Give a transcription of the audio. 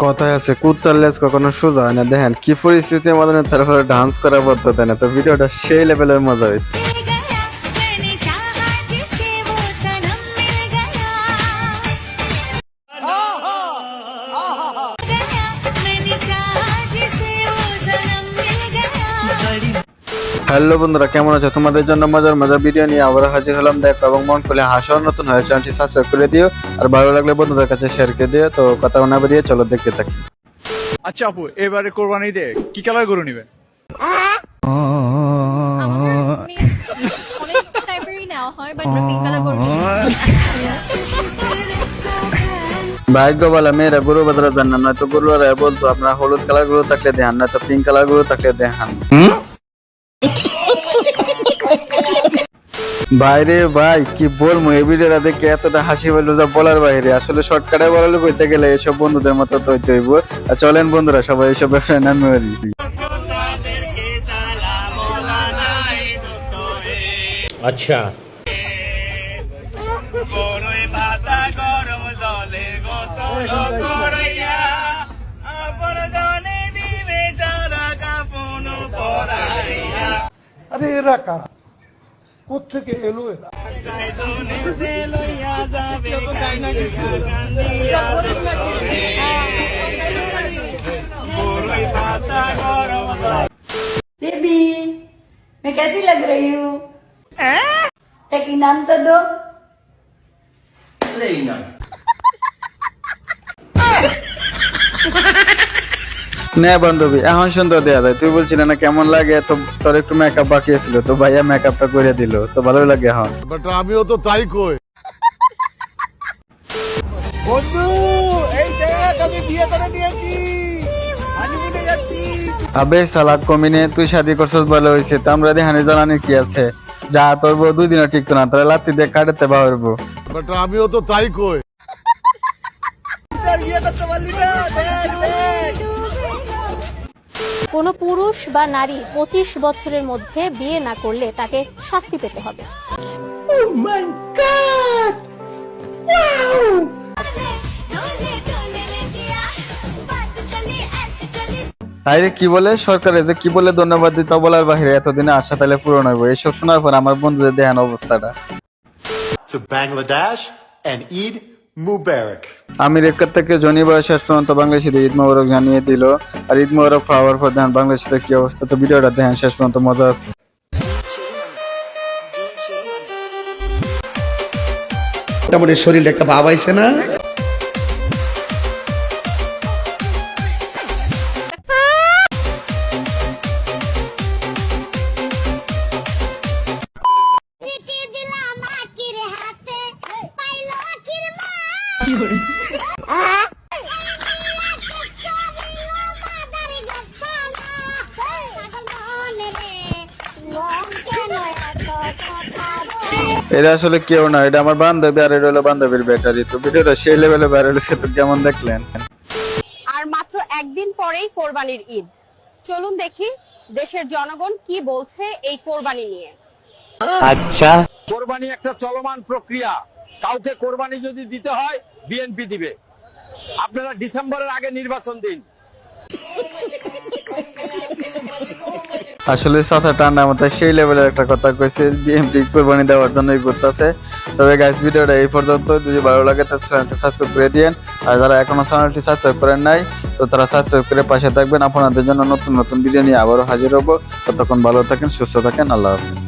কথায় আছে কুত্তার লেজ কখনো সোজা হয় না। দেখেন কি পরিস্থিতির মধ্যে তারপরে ডান্স করার পদ্ধতি না, তো ভিডিওটা সেই লেভেলের মজা হয়েছে। হ্যালো বন্ধুরা, কেমন আছো? তোমাদের জন্য মজার মজার ভিডিও নিয়ে আবার হাজির হলাম। দেখো এবং মন করলে হাসার নতুন হয়ে চ্যানেলটি সাবস্ক্রাইব করে দিও, আর ভালো লাগলে বন্ধুদের কাছে শেয়ার করে দিও। তো কথা না বেরিয়ে চলো দেখতে থাকি। আচ্ছা আপু, এবারে কোরবানি দিয়ে কি কালার গরু নিবে? অনেক টাইপেরই নেওয়া হয়, বাট পিঙ্ক কালার গরু ভাগ্য বলা মেয়েরা গরু বাজারে যান না, নয়তো গরুরা বলতো আপনারা হলুদ কালার গরু থাকলে দেখান, নয়তো পিঙ্ক কালার গরু থাকলে দেখান। বাইরে ভাই কি বলবো, এই ভিডিওটা দেখে এতটা হাসি পেলো যা বলার বাইরে। আসলে শর্টকাটে বলালে কইতে গেলে এসব বন্ধুদের মতো তৈরি হইব। আর চলেন বন্ধুরা সবাই এইসব ব্যবসায় নামে হরি। আচ্ছা আরে এরা কারা, কোত্থেকে এলো এরা? बेबी मैं कैसी लग रही हूँ? एक इनाम तो दो। না বান্ধবী, এখন সুন্দর দেয়া যায়। তুই বলছিলি না কেমন লাগে, তো তোর একটু মেকআপ বাকি ছিল, তো ভাইয়া মেকআপটা করে দিল, তো ভালোই লাগে এখন। বাট আমিও তো তাই কই। বন্ধু, এই দেখ আমি বিয়ে করে নিয়েছি, হানিমুনে যাচ্ছি। আবে সালাক কমিনে, তুই শাদি করছিস ভালো হয়েছে, তো আমরা দেখানি জানানি কি আছে। যা তোর বউ 2 দিনও টিকতো না, তোরা লাত্তি দিয়ে কাটাতে পারবো। বাট আমিও তো তাই কই। বিয়ে করতে পারলি না, দেখ দেখ। কোনো পুরুষ বা নারী 25 বছরের মধ্যে বিয়ে না করলে তাকে শাস্তি পেতে হবে। তাইলে কি বলে সরকারে যে কি বলে ধন্যবাদ দিতে বলার বাহিরে এতদিনে আশা তাহলে পূরণ হইব। এইসব শোনার পর আমার বন্ধুদের দেখেন অবস্থাটা। To Bangladesh and Eid Mubarak. America থেকে জনি বয়স শেষ পর্যন্ত বাংলাদেশিদের ঈদ মোবারক জানিয়ে দিল। আর ঈদ মোবারক পাওয়ার পর দেখেন বাংলাদেশিদের কি অবস্থা। তো ভিডিওটা দেখেন শেষ পর্যন্ত, মজা আছে। মোটামুটি শরীরে একটা ভাব আইছে না? এটা আসলে কেউ না, এটা আমার বান্ধবী, আর এটা হলো বান্ধবীর ব্যাটারি। তো ভিডিওটা সেই লেভেলে ভাইরাল হয়েছে, তো কেমন দেখলেন? আর মাত্র একদিন পরেই কোরবানির ঈদ। চলুন দেখি দেশের জনগণ কি বলছে এই কোরবানি নিয়ে। আচ্ছা কোরবানি একটা চলমান প্রক্রিয়া। কাউকে কোরবানি যদি দিতে হয় বিএনপি দিবে। আপনারা ডিসেম্বরের আগে নির্বাচন দিন। আসলে সাথে ঠান্ডা মাথায় সেই লেভেলের একটা কথা কইছে, বিএমপি কোরবানি দেওয়ার জন্যই করতেছে। তবে গাইস ভিডিওটা এই পর্যন্ত। যদি ভালো লাগে তাহলে চ্যানেলটি সাবস্ক্রাইব করে দিয়েন, আর যারা এখনো চ্যানেলটি সাবস্ক্রাইব করেন নাই তো তারা সাবস্ক্রাইব করে পাশে থাকবেন। আপনাদের জন্য নতুন নতুন ভিডিও নিয়ে আবারও হাজির হব। ততক্ষণ ভালো থাকেন, সুস্থ থাকেন, আল্লাহ হাফেজ।